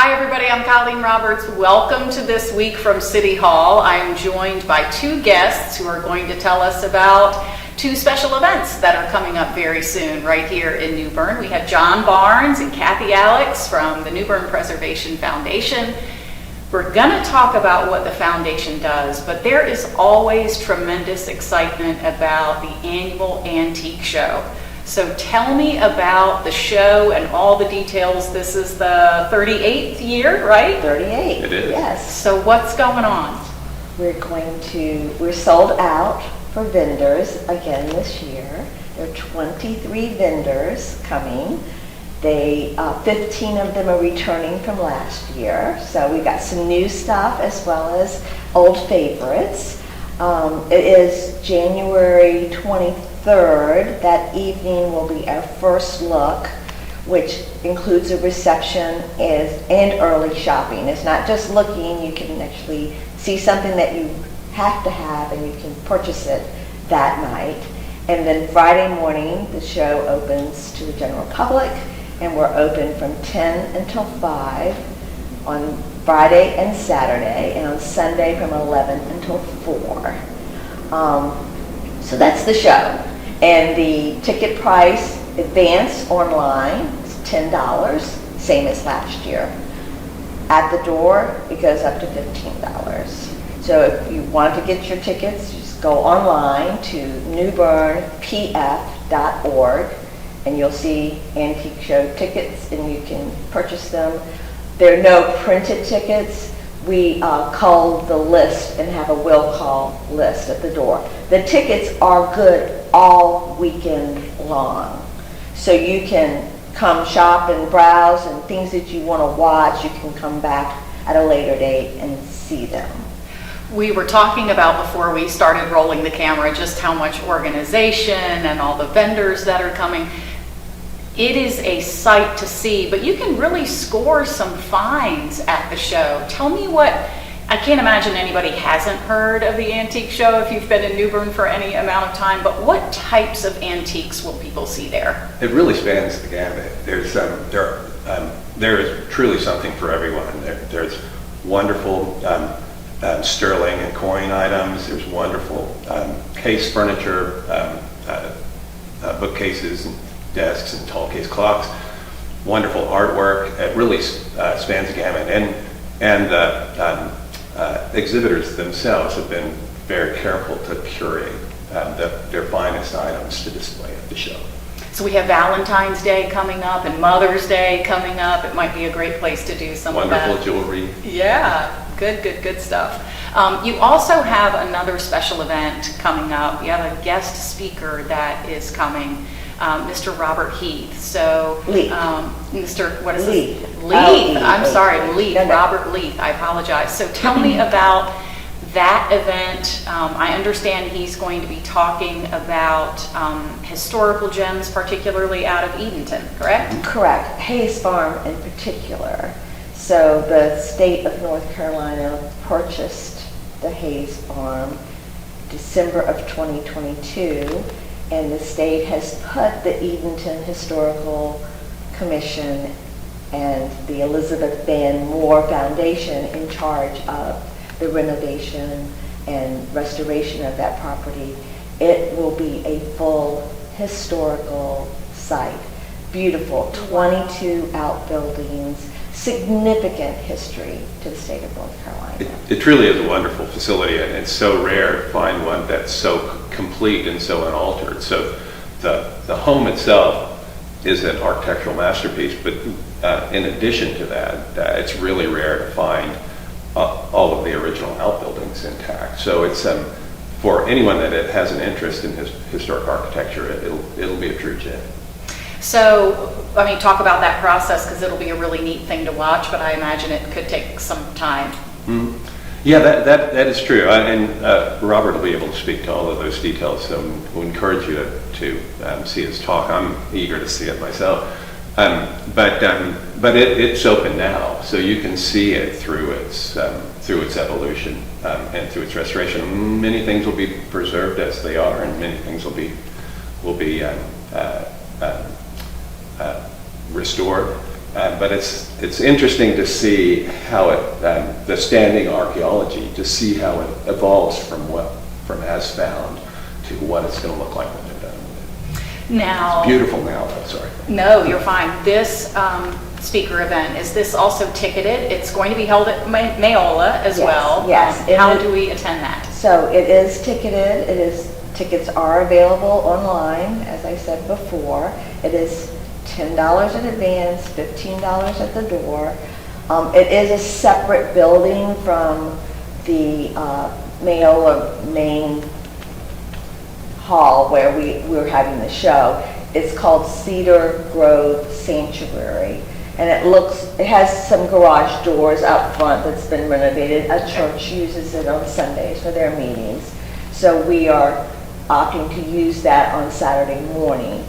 Hi everybody, I'm Colleen Roberts. Welcome to This Week from City Hall. I am joined by two guests who are going to tell us about two special events that are coming up very soon right here in New Bern. We have John Barnes and Kathy Alex from the New Bern Preservation Foundation. We're going to talk about what the foundation does, but there is always tremendous excitement about the annual antique show. So tell me about the show and all the details. This is the 38th year, right? 38. It is. Yes. So what's going on? We're sold out for vendors again this year. There are 23 vendors coming. 15 of them are returning from last year. So we got some new stuff as well as old favorites. It is January 23rd. That evening will be our first look, which includes a reception and early shopping. It's not just looking, you can actually see something that you have to have and you can purchase it that night. And then Friday morning, the show opens to the general public, and we're open from 10 until 5 on Friday and Saturday, and on Sunday from 11 until 4. So that's the show. And the ticket price, advance online, is $10, same as last year. At the door, it goes up to $15. So if you want to get your tickets, just go online to newbernpf.org, and you'll see antique show tickets, and you can purchase them. There are no printed tickets. We call the list and have a will call list at the door. The tickets are good all weekend long. So you can come shop and browse, and things that you want to watch, you can come back at a later date and see them. We were talking about before we started rolling the camera just how much organization and all the vendors that are coming. It is a sight to see, but you can really score some finds at the show. Tell me I can't imagine anybody hasn't heard of the antique show if you've been in New Bern for any amount of time, but what types of antiques will people see there? It really spans the gamut. There is truly something for everyone. There's wonderful sterling and coin items. There's wonderful case furniture, bookcases and desks and tall case clocks. Wonderful artwork. It really spans the gamut. And exhibitors themselves have been very careful to curate their finest items to display at the show. So we have Valentine's Day coming up and Mother's Day coming up. It might be a great place to do some of that. Wonderful jewelry. Yeah, good stuff. You also have another special event coming up. You have a guest speaker that is coming, Mr. Robert Heath. So, Leith. Mr. What is Leith. it? Leith. I'm sorry, No. Leith. Robert Leith. I apologize. So tell me about that event. I understand he's going to be talking about historical gems, particularly out of Edenton, correct? Correct. Hayes Farm in particular. So the state of North Carolina purchased the Hayes Farm December of 2022, and the state has put the Edenton Historical Commission and the Elizabeth Van Moore Foundation in charge of the renovation and restoration of that property. It will be a full historical site. Beautiful, 22 outbuildings, significant history to the state of North Carolina. It truly is a wonderful facility, and it's so rare to find one that's so complete and so unaltered. So the home itself is an architectural masterpiece, but in addition to that, it's really rare to find all of the original outbuildings intact. So it's for anyone that has an interest in historic architecture, it'll be a true gem. So, talk about that process, because it'll be a really neat thing to watch, but I imagine it could take some time. Mm-hmm. Yeah, that is true. And Robert will be able to speak to all of those details, so we'll encourage you to see his talk. I'm eager to see it myself. But it's open now, so you can see it through its evolution and through its restoration. Many things will be preserved as they are, and many things will be restored. But it's interesting to see how the standing archaeology, to see how it evolves from as found to what it's going to look like when they're done with it. Now, It's beautiful now, though, sorry. no, you're fine. This speaker event, is this also ticketed? It's going to be held at Mayola as Yes, well. yes. How do we attend that? So it is ticketed. Tickets are available online, as I said before. It is $10 in advance, $15 at the door. It is a separate building from the Mayola main hall where we're having the show. It's called Cedar Grove Sanctuary. And it has some garage doors out front that's been renovated. A church uses it on Sundays for their meetings. So we are opting to use that on Saturday morning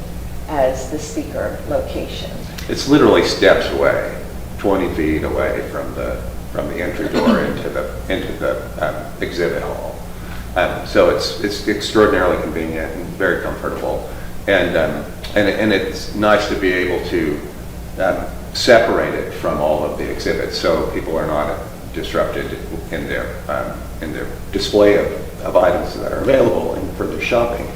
as the speaker location. It's literally steps away, 20 feet away from the entry door into the exhibit hall. So it's extraordinarily convenient and very comfortable, and it's nice to be able to separate it from all of the exhibits, so people are not disrupted in their display of items that are available and for their shopping.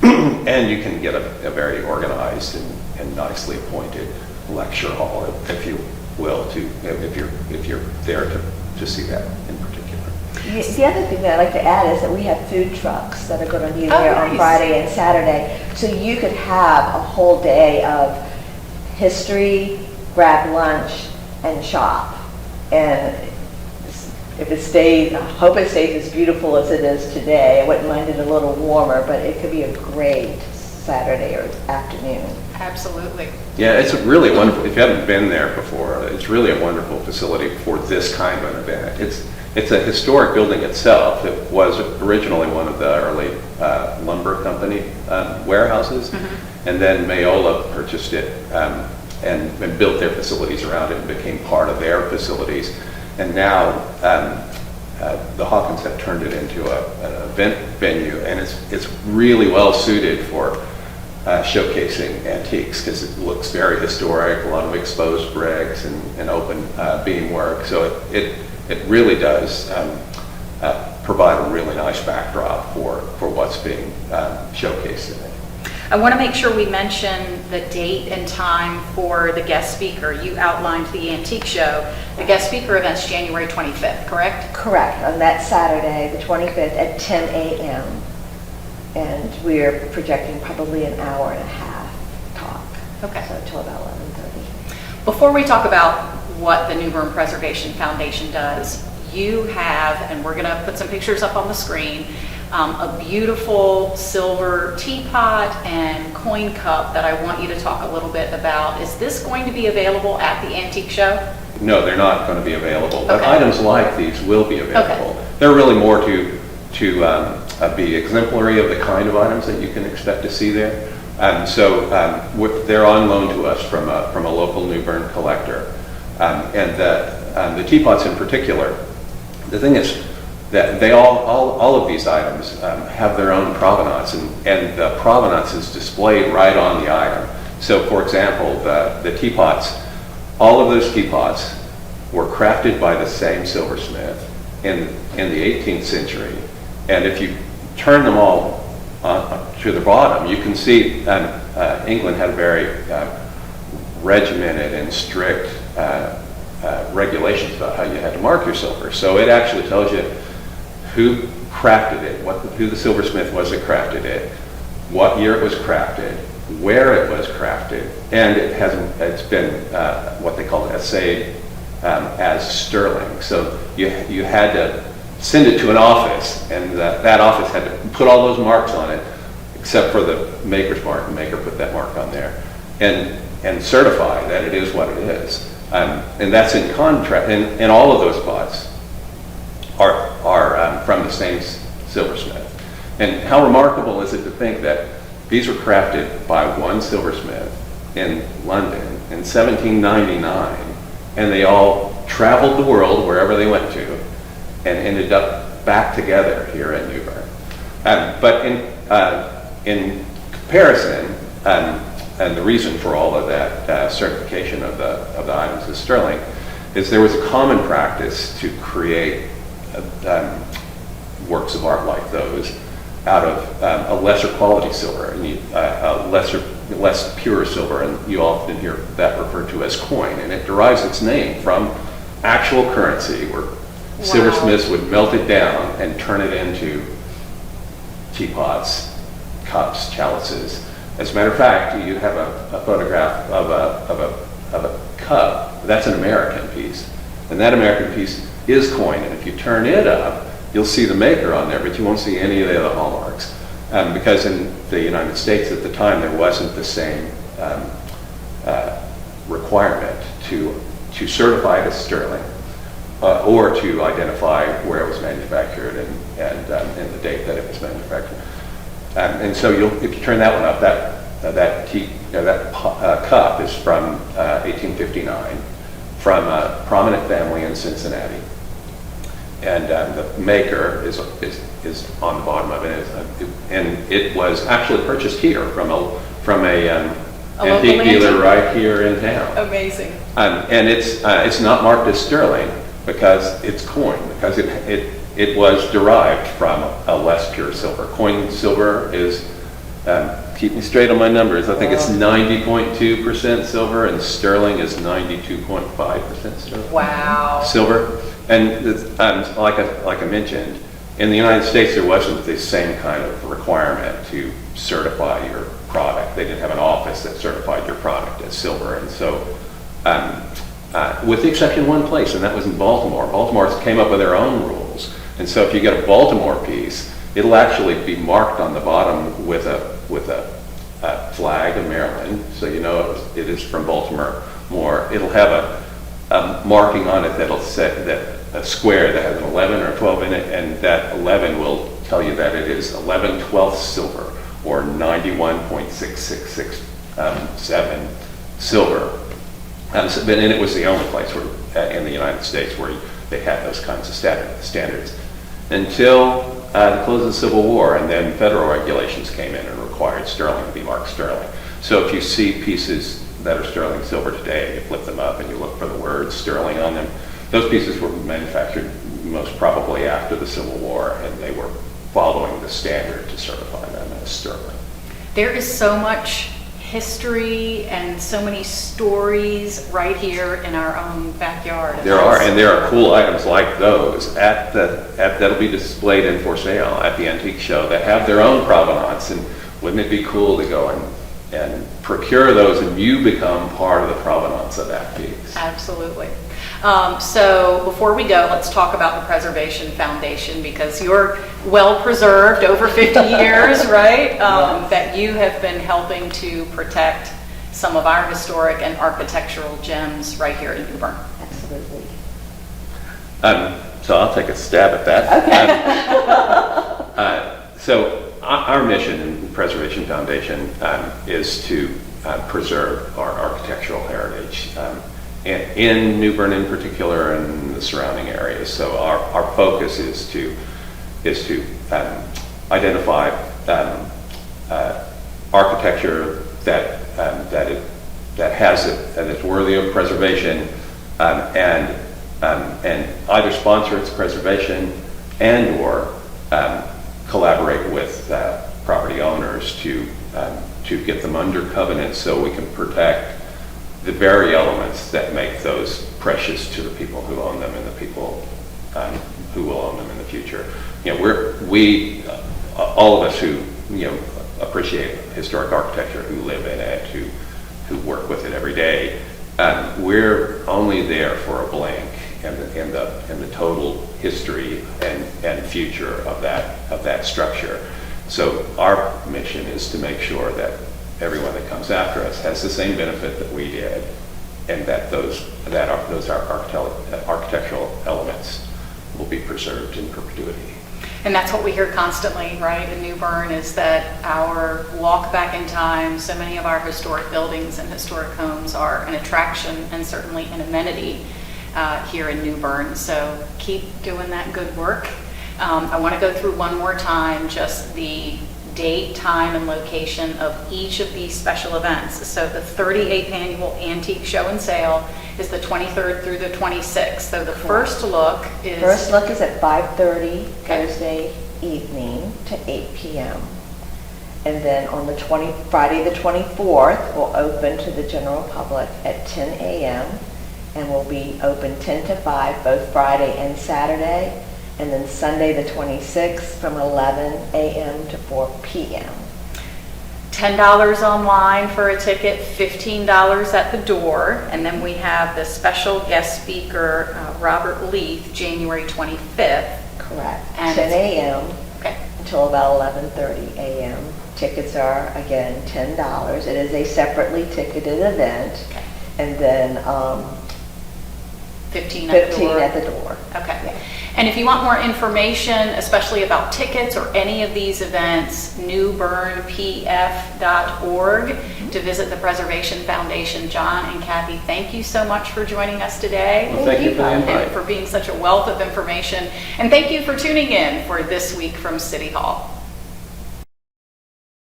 And you can get a very organized and nicely appointed lecture hall, if you will, if you're there to see that in particular. The other thing that I'd like to add is that we have food trucks that are going to be there on nice. Friday and Saturday. So you could have a whole day of history, grab lunch, and shop. And if it stays, I hope it stays as beautiful as it is today. I wouldn't mind it a little warmer, but it could be a great Saturday or afternoon. Absolutely. Yeah, it's a really wonderful, if you haven't been there before, it's really a wonderful facility for this kind of an event. It's a historic building itself. It was originally one of the early lumber company warehouses, and then Mayola purchased it and built their facilities around it and became part of their facilities. And now the Hawkins have turned it into an event venue, and it's really well suited for showcasing antiques because it looks very historic, a lot of exposed bricks and open beam work. So it really does provide a really nice backdrop for what's being showcased in it. I want to make sure we mention the date and time for the guest speaker. You outlined the antique show. The guest speaker event's January 25th, correct? Correct, on that Saturday, the 25th at 10 a.m. And we're projecting probably an hour and a half talk. Okay. So till about 11:30. Before we talk about what the New Bern Preservation Foundation does, you have, and we're going to put some pictures up on the screen, a beautiful silver teapot and coin cup that I want you to talk a little bit about. Is this going to be available at the antique show? No, they're not going to be available, but Okay. items like these will be available. They're really more to be exemplary of the kind of items that you can expect to see there. So they're on loan to us from a local New Bern collector. And the teapots in particular, the thing is that they all of these items have their own provenance, and the provenance is displayed right on the item. So for example, the teapots, all of those teapots were crafted by the same silversmith in the 18th century. And if you turn them all to the bottom, you can see England had a very regimented and strict regulations about how you had to mark your silver. So it actually tells you who crafted it, who the silversmith was that crafted it, what year it was crafted, where it was crafted, and it's been what they call assayed as sterling. So you had to send it to an office, and that office had to put all those marks on it, except for the maker's mark. The maker put that mark on there, and certify that it is what it is. And that's in contrast, and all of those pots are from the same silversmith. And how remarkable is it to think that these were crafted by one silversmith in London in 1799, and they all traveled the world wherever they went to, and ended up back together here at New Bern. But in comparison, and the reason for all of that certification of the items as sterling is there was a common practice to create works of art like those out of a lesser quality silver, and less pure silver, and you often hear that referred to as coin, and it derives its name from actual currency, where silversmiths would melt it down and turn it into teapots, cups, chalices. As a matter of fact, you have a photograph of a cup. That's an American piece, and that American piece is coin, and if you turn it up, you'll see the maker on there, but you won't see any of the other hallmarks. Because in the United States at the time, there wasn't the same requirement to certify it as sterling or to identify where it was manufactured and the date that it was manufactured. And so if you turn that one up, that cup is from 1859 from a prominent family in Cincinnati. And the maker is on the bottom of it, and it was actually purchased here from a antique dealer right here in town. Amazing. And it's not marked as sterling because it's coin, because it was derived from a less pure silver. Coin silver is, keep me straight on my numbers, I think it's 90.2% silver, and sterling is 92.5% sterling. Wow. Silver. And like I mentioned, in the United States, there wasn't the same kind of requirement to certify your product. They didn't have an office that certified your product as silver. And so, with the exception of one place, and that was in Baltimore. Baltimore came up with their own rules. And so if you get a Baltimore piece, it'll actually be marked on the bottom with a flag of Maryland, so you know it is from Baltimore. It'll have a marking on it that'll say that a square that has an 11 or 12 in it, and that 11 will tell you that it is 11/12 silver, or 91.6667 silver. And it was the only place where, in the United States, where they had those kinds of standards until the close of the Civil War, and then federal regulations came in and required sterling to be marked sterling. So if you see pieces that are sterling silver today, and you flip them up and you look for the word sterling on them, those pieces were manufactured most probably after the Civil War, and they were following the standard to certify them as sterling. There is so much history and so many stories right here in our own backyard. There are cool items like those that'll be displayed and for sale at the antique show that have their own provenance, and wouldn't it be cool to go and procure those, and you become part of the provenance of that piece. Absolutely. So before we go, let's talk about the Preservation Foundation, because you're well preserved over 50 years, right? That you have been helping to protect some of our historic and architectural gems right here in New Bern. Absolutely. So I'll take a stab at that. Okay. So our mission in the Preservation Foundation is to preserve our architectural heritage in New Bern in particular, and the surrounding areas. So our focus is to identify architecture that has it, that is worthy of preservation, and either sponsor its preservation and or collaborate with property owners to get them under covenant so we can protect the very elements that make those precious to the people who own them and the people who will own them in the future. You know, we all of us who appreciate historic architecture, who live in it, who work with it every day, we're only there for a blink in the total history and future of that structure. So our mission is to make sure that everyone that comes after us has the same benefit that we did, and that those architectural elements will be preserved in perpetuity. And that's what we hear constantly, right, in New Bern, is that our walk back in time, so many of our historic buildings and historic homes are an attraction and certainly an amenity here in New Bern. So keep doing that good work. I want to go through one more time just the date, time, and location of each of these special events. So the 38th Annual Antique Show and Sale is the 23rd through the 26th. So the first look is... First look is at 5:30 Okay. Thursday evening to 8 p.m. And then on the Friday the 24th, we'll open to the general public at 10 a.m. and we'll be open 10 to 5 both Friday and Saturday. And then Sunday the 26th from 11 a.m. to 4 p.m. $10 online for a ticket, $15 at the door. And then we have the special guest speaker, Robert Leith, January 25th. Correct. And 10 a.m. Okay. until about 11:30 a.m. Tickets are, again, $10. It is a separately ticketed event. Okay. And then 15 at the 15 door. at the door. Okay. Yeah. And if you want more information, especially about tickets or any of these events, newbernpf.org to visit the Preservation Foundation. John and Kathy, thank you so much for joining us today. Well, thank you for the And invite. for being such a wealth of information. And thank you for tuning in for This Week from City Hall.